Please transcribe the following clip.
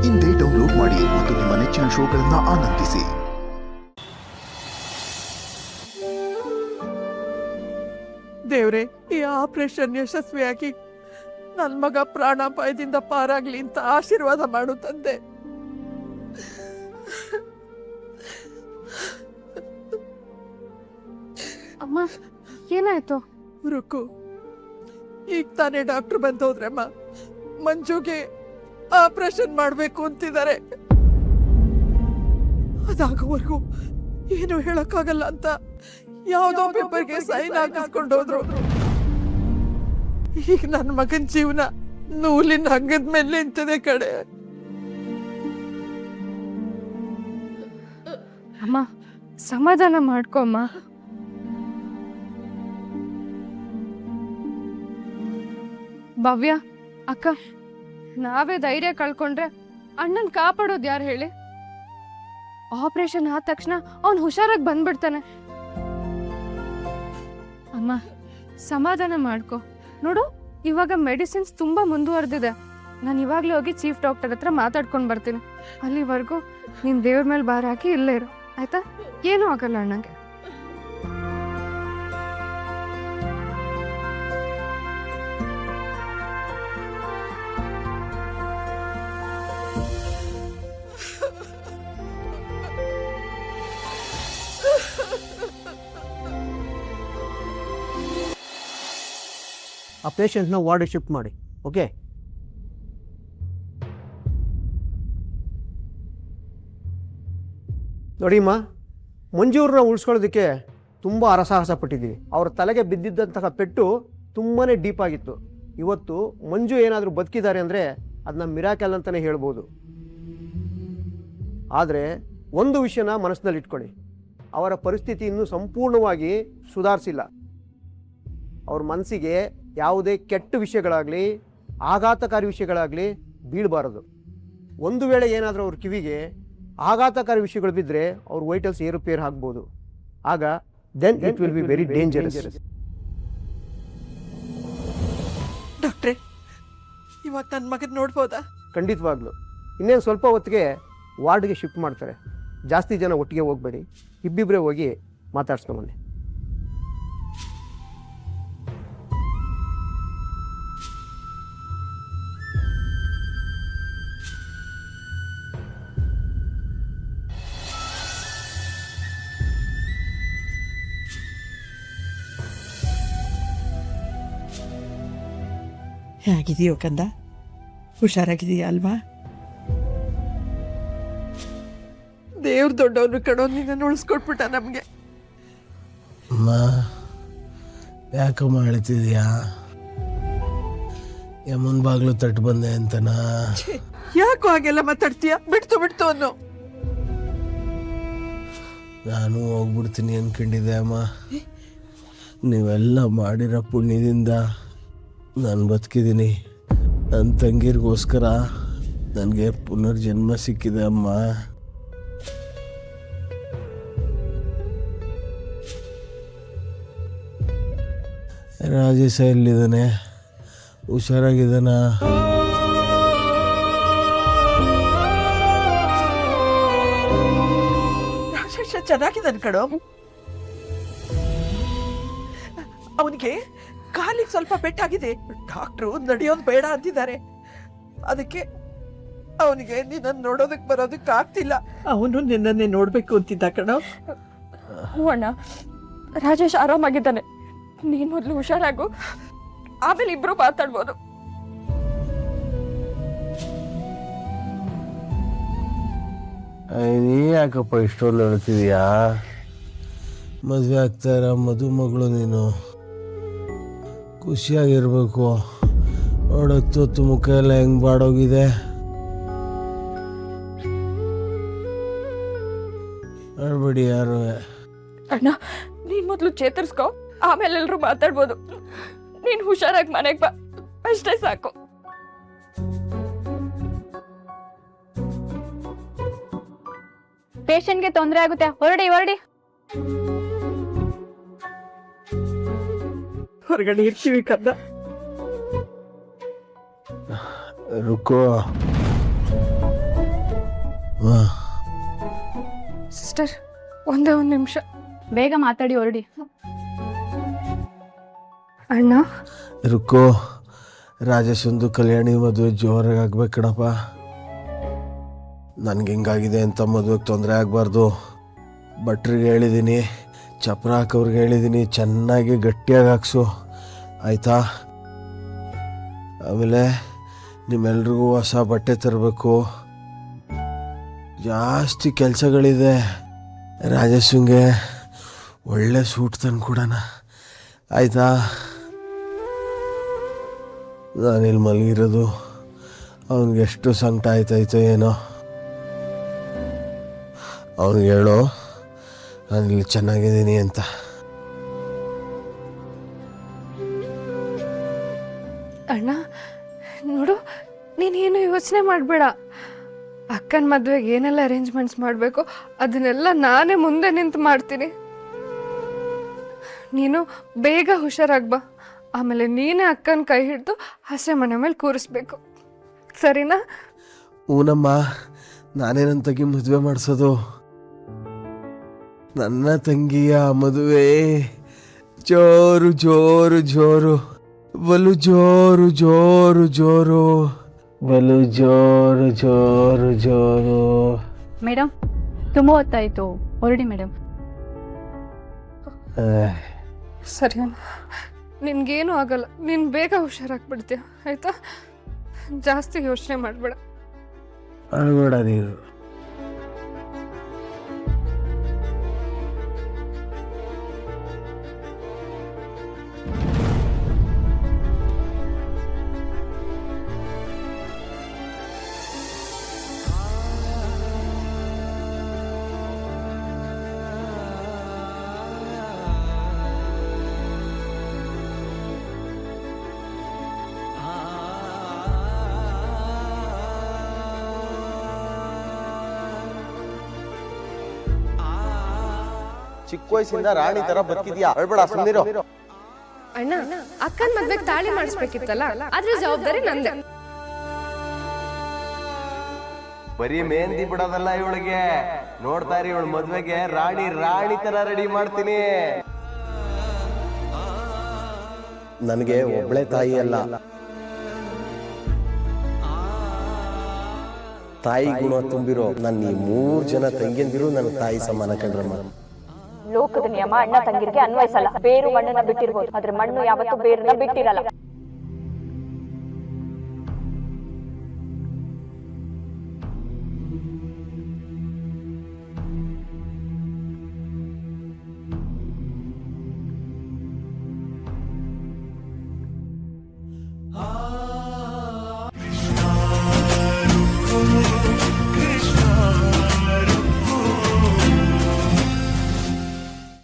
ಇಂದೇ ಡೌನ್ಲೋಡ್ ಮಾಡಿ ಮತ್ತು ನಿಮ್ಮ ನೆಚ್ಚಿನ ಶೋಗಳನ್ನು ಆನಂದಿಸಿ. ದೇವ್ರೆ, ಈ ಆಪರೇಷನ್ ಯಶಸ್ವಿಯಾಗಿ ನನ್ ಮಗ ಪ್ರಾಣಾಪಾಯದಿಂದ ಪಾರಾಗ್ಲಿ ಅಂತ ಆಶೀರ್ವಾದ ಮಾಡು ತಂದೆ. ಅಮ್ಮ, ಏನಾಯ್ತು? ರುಕು, ಈಗ ತಾನೇ ಡಾಕ್ಟರ್ ಬಂದೋದ್ರಮ್ಮ. ಮಂಜುಗೆ ಆಪರೇಷನ್ ಮಾಡ್ಬೇಕು ಅಂತಿದ್ದಾರೆ. ಅದಾಗೋವರೆಗೂ ಏನು ಹೇಳಕ್ಕಾಗಲ್ಲ ಅಂತ ಯಾವುದೋ ಪೇಪರ್ಗೆ ಸೈನ್ ಹಾಕಿಸ್ಕೊಂಡೋದ್ರು. ಈಗ ನನ್ನ ಮಗನ ಜೀವನ ನೂಲಿನ ಹಂಗದ ಮೇಲೆ ನಿಂತಿದೆ ಕಡೆ. ಅಮ್ಮ, ಸಮಾಧಾನ ಮಾಡ್ಕೊ ಅಮ್ಮ. ಭವ್ಯ ಅಕ್ಕ, ನಾವೇ ಧೈರ್ಯ ಕಳ್ಕೊಂಡ್ರೆ ಅಣ್ಣನ್ ಕಾಪಾಡೋದು ಯಾರು ಹೇಳಿ? ಆಪರೇಷನ್ ಆದ ತಕ್ಷಣ ಅವ್ನು ಹುಷಾರಾಗಿ ಬಂದ್ಬಿಡ್ತಾನೆ. ಅಮ್ಮ, ಸಮಾಧಾನ ಮಾಡ್ಕೊ. ನೋಡು, ಇವಾಗ ಮೆಡಿಸಿನ್ಸ್ ತುಂಬಾ ಮುಂದುವರೆದಿದೆ. ನಾನು ಇವಾಗ್ಲೇ ಹೋಗಿ ಚೀಫ್ ಡಾಕ್ಟರ್ ಹತ್ರ ಮಾತಾಡ್ಕೊಂಡು ಬರ್ತೀನಿ. ಅಲ್ಲಿವರೆಗೂ ನೀನ್ ದೇವ್ರ ಮೇಲೆ ಭಾರ ಹಾಕಿ ಇಲ್ಲೇ ಇರು, ಆಯ್ತಾ? ಏನೂ ಆಗಲ್ಲ ಅಣ್ಣಂಗೆ. ಆ ಪೇಷಂಟ್ನ ವಾರ್ಡ್ ಶಿಫ್ಟ್ ಮಾಡಿ. ಓಕೆ, ನೋಡಿಮ್ಮ, ಮಂಜೂರನ್ನ ಉಳಿಸ್ಕೊಳ್ಳೋದಕ್ಕೆ ತುಂಬ ಹರಸಾಹಸ ಪಟ್ಟಿದ್ದೀವಿ. ಅವ್ರ ತಲೆಗೆ ಬಿದ್ದಿದ್ದಂತಹ ಪೆಟ್ಟು ತುಂಬಾ ಡೀಪ್ ಆಗಿತ್ತು. ಇವತ್ತು ಮಂಜು ಏನಾದರೂ ಬದುಕಿದ್ದಾರೆ ಅಂದರೆ ಅದನ್ನ ಮಿರಾಕಲ್ ಅಂತಲೇ ಹೇಳ್ಬೋದು. ಆದರೆ ಒಂದು ವಿಷಯನ ಮನಸ್ಸಿನಲ್ಲಿ ಇಟ್ಕೊಳ್ಳಿ, ಅವರ ಪರಿಸ್ಥಿತಿ ಇನ್ನೂ ಸಂಪೂರ್ಣವಾಗಿ ಸುಧಾರಿಸಿಲ್ಲ. ಅವ್ರ ಮನಸ್ಸಿಗೆ ಯಾವುದೇ ಕೆಟ್ಟ ವಿಷಯಗಳಾಗಲಿ ಆಘಾತಕಾರಿ ವಿಷಯಗಳಾಗಲಿ ಬೀಳಬಾರದು. ಒಂದು ವೇಳೆ ಏನಾದರೂ ಅವ್ರ ಕಿವಿಗೆ ಆಘಾತಕಾರಿ ವಿಷಯಗಳು ಬಿದ್ದರೆ ಅವ್ರ ವೈಟಲ್ಸ್ ಏರುಪೇರು ಆಗ್ಬೋದು. ಆಗ then it will be very dangerous. ಡಾಕ್ಟ್ರೆ, ಇವಾಗ ನನ್ನ ಮಗನ ನೋಡ್ಬೋದಾ? ಖಂಡಿತವಾಗ್ಲು. ಇನ್ನೇನು ಸ್ವಲ್ಪ ಹೊತ್ತಿಗೆ ವಾರ್ಡ್ಗೆ ಶಿಫ್ಟ್ ಮಾಡ್ತಾರೆ. ಜಾಸ್ತಿ ಜನ ಒಟ್ಟಿಗೆ ಹೋಗಬೇಡಿ, ಇಬ್ಬಿಬ್ಬರೇ ಹೋಗಿ ಮಾತಾಡ್ಸ್ಕೊಂಬನ್ನಿ. ಹೇಗಿದೆಯೋ ಕಂದ? ಹುಷಾರಾಗಿದೆಯಾ ಅಲ್ವಾ? ದೇವ್ರ ದೊಡ್ಡವನು ಕಣೋ, ನಿನ್ನ ಉಳಿಸ್ಕೊಟ್ಬಿಟ್ಟ ನಮಗೆ. ಅಮ್ಮ, ಯಾಕಮ್ಮ ಹೇಳ್ತಿದ್ಯಾ? ಯಮನ್ ಬಾಗ್ಲು ತಟ್ಟು ಬಂದೆ ಅಂತನಾ? ಯಾಕೋ ಹಾಗೆಲ್ಲ ಮಾತಾಡ್ತೀಯ? ಬಿಡ್ತು ಅನ್ನೋ. ನಾನು ಹೋಗ್ಬಿಡ್ತೀನಿ ಅನ್ಕೊಂಡಿದ್ದೆ ಅಮ್ಮ. ನೀವೆಲ್ಲ ಮಾಡಿರೋ ಪುಣ್ಯದಿಂದ ನಾನು ಬದುಕಿದ್ದೀನಿ. ನನ್ನ ತಂಗಿರಿಗೋಸ್ಕರ ನನಗೆ ಪುನರ್ಜನ್ಮ ಸಿಕ್ಕಿದೆ ಅಮ್ಮ. ರಾಜೇಶ ಎಲ್ಲಿದ್ದಾನೆ? ಹುಷಾರಾಗಿದ್ದಾನ? ರಾಜೇಶ ಚೆನ್ನಾಗಿದ್ದಾನೆ ಕಣೋ. ಅವನಿಗೆ ಕಾಲಿಗೆ ಸ್ವಲ್ಪ ಪೆಟ್ಟಾಗಿದೆ. ಡಾಕ್ಟ್ರು ನಡೆಯೋದು ಬೇಡ ಅಂತಿದ್ದಾರೆ. ಅದಕ್ಕೆ ಅವನಿಗೆ ನಿನ್ನನ್ನು ನೋಡೋದಕ್ಕೆ ಬರೋದಕ್ಕೆ ಆಗ್ತಿಲ್ಲ. ಅವನು ನಿನ್ನನ್ನೇ ನೋಡ್ಬೇಕು ಅಂತಿದ್ದ ಕಣೋ. ಹ್ಞೂ ಅಣ್ಣ, ರಾಜೇಶ್ ಆರಾಮಾಗಿದ್ದಾನೆ. ನೀನ್ ಮೊದಲು ಹುಷಾರಾಗು, ಆಮೇಲೆ ಇಬ್ರು ಮಾತಾಡ್ಬೋದು. ನೀ ಯಾಕಪ್ಪ ಇಷ್ಟೊಂದು ಹೇಳ್ತಿದ್ಯಾ? ಮದುವೆ ಆಗ್ತಾರ ಮದುಮಗಳು ನೀನು, ಖುಷಿಯಾಗಿರ್ಬೇಕು. ನೋಡತ್ತು ಮುಖ ಎಲ್ಲ ಹೆಂಗ್ ಬಾಡೋಗಿದೆ. ಅಳ್ಬೇಡಿ ಯಾರು. ಅಣ್ಣ, ನೀನ್ ಮೊದಲು ಚೇತರಿಸ್ಕೊ, ಆಮೇಲೆ ಎಲ್ರು ಮಾತಾಡ್ಬೋದು. ನೀನ್ ಹುಷಾರಾಗಿ ಮನೆಗೆ ಬಾ, ಅಷ್ಟೇ ಸಾಕು. ಪೇಷಂಟ್ಗೆ ತೊಂದರೆ ಆಗುತ್ತೆ, ಹೊರಡಿ. ಹೊರಗಡೆ ಇರ್ತೀವಿ ಕಂದ. ರುಕೋ, ಹಾಂ ಸಿಸ್ಟರ್ ಒಂದೇ ಒಂದು ನಿಮಿಷ. ಬೇಗ ಮಾತಾಡಿ ಹೊರಡಿ. ಅಣ್ಣ ರುಕ್ಕೋ, ರಾಜೇಶಂದು ಕಲ್ಯಾಣಿ ಮದುವೆ ಜೋರಾಗಿ ಆಗ್ಬೇಕು ಕಣಪ್ಪ. ನನಗೆ ಹಿಂಗಾಗಿದೆ ಅಂತ ಮದುವೆಗೆ ತೊಂದರೆ ಆಗಬಾರ್ದು. ಭಟ್ರಿಗೆ ಹೇಳಿದ್ದೀನಿ, ಚಪ್ರ ಹಾಕೋರ್ಗೆ ಹೇಳಿದ್ದೀನಿ, ಚೆನ್ನಾಗಿ ಗಟ್ಟಿಯಾಗಿ ಹಾಕ್ಸು ಆಯಿತಾ? ಆಮೇಲೆ ನಿಮ್ಮೆಲ್ರಿಗೂ ಹೊಸ ಬಟ್ಟೆ ತರಬೇಕು. ಜಾಸ್ತಿ ಕೆಲಸಗಳಿದೆ. ರಾಜೇಶಂಗೆ ಒಳ್ಳೆ ಸೂಟ್ ತಂದು ಕೊಡೋಣ ಆಯಿತಾ? ನಾನಿಲ್ಲಿ ಮಲಗಿರೋದು ಅವನಿಗೆ ಎಷ್ಟು ಸಂಕಟ ಆಯ್ತಾಯ್ತೋ ಏನೋ. ಅವನಿಗೆ ಹೇಳೋ ನಾನಿಲ್ಲಿ ಚೆನ್ನಾಗಿದ್ದೀನಿ ಅಂತ. ಅಣ್ಣ ನೋಡು, ನೀನೇನು ಯೋಚನೆ ಮಾಡಬೇಡ. ಅಕ್ಕನ ಮದುವೆಗೆ ಏನೆಲ್ಲ ಅರೇಂಜ್ಮೆಂಟ್ಸ್ ಮಾಡಬೇಕು ಅದನ್ನೆಲ್ಲ ನಾನೇ ಮುಂದೆ ನಿಂತು ಮಾಡ್ತೀನಿ. ನೀನು ಬೇಗ ಹುಷಾರಾಗಿ ಬಾ. ಆಮೇಲೆ ನೀನೇ ಅಕ್ಕನ ಕೈ ಹಿಡಿದು ಹಸೆ ಮನೆ ಮೇಲೆ ಕೂರಿಸ್ಬೇಕು, ಸರಿನಾ? ಊನಮ್ಮ, ನಾನೇ ನನ್ನ ತಂಗಿ ಮದುವೆ ಮಾಡಿಸೋದು. ನನ್ನ ತಂಗಿಯ ಮದುವೆ ಜೋರು ಜೋರು ಜೋರು, ಬಲು ಜೋರು ಜೋರು ಜೋರು, ಬಲು ಜೋರು ಜೋರು ಜೋರು. ಮೇಡಮ್ ತುಂಬ ಹೊತ್ತಾಯಿತು, ಹೊರಡಿ ಮೇಡಮ್. ಸರಿ ಅಣ್ಣ, ನಿನ್ಗೇನು ಆಗಲ್ಲ. ನೀನು ಬೇಗ ಹುಷಾರಾಗ್ಬಿಡ್ತೀಯ ಆಯಿತಾ? ಜಾಸ್ತಿ ಯೋಚನೆ ಮಾಡಬೇಡ. ಅಳಬೇಡ ನೀನು. ಚಿಕ್ಕ ವಯಸ್ಸಿಂದ ರಾಣಿ ತರ ಬದುಕಿದ್ಯಾ, ಹೇಳ್ಬೇಡ, ಸುಮ್ಮನಿರು. ಅಣ್ಣ, ಅಕ್ಕನ ಮದ್ವೆಗೆ ತಾಳಿ ಮಾಡಿಸ್ಬೇಕಿತ್ತಲ್ಲ, ಅದ್ರ ಜವಾಬ್ದಾರಿ ನಂದೆ. ಬರೀ ಮೆಹಂದಿ ಬಿಡೋದಲ್ಲ ಇವಳಿಗೆ, ನೋಡ್ತಾ ಇರಿ ಇವಳ ಮದ್ವೆಗೆ ರಾಣಿ ರಾಣಿ ತರ ರೆಡಿ ಮಾಡ್ತೀನಿ. ನನಗೆ ಒಬ್ಳೆ ತಾಯಿ ಅಲ್ಲ, ತಾಯಿ ಗುಣ ತುಂಬಿರೋ ನನ್ನ ಈ 3 ಜನ ತಂಗಿಯಂದಿರು ನನ್ನ ತಾಯಿ ಸಮಾನ ಕಂಡ್ರಮ್ಮ. ಲೋಕದ ನಿಯಮ ಅಣ್ಣ ತಂಗಿರಿಗೆ ಅನ್ವಯಿಸಲ್ಲ. ಬೇರು ಮಣ್ಣನ್ನ ಬಿಟ್ಟಿರ್ಬೋದು, ಆದ್ರೆ ಮಣ್ಣು ಯಾವತ್ತೂ ಬೇರನ್ನ ಬಿಟ್ಟಿರಲ್ಲ.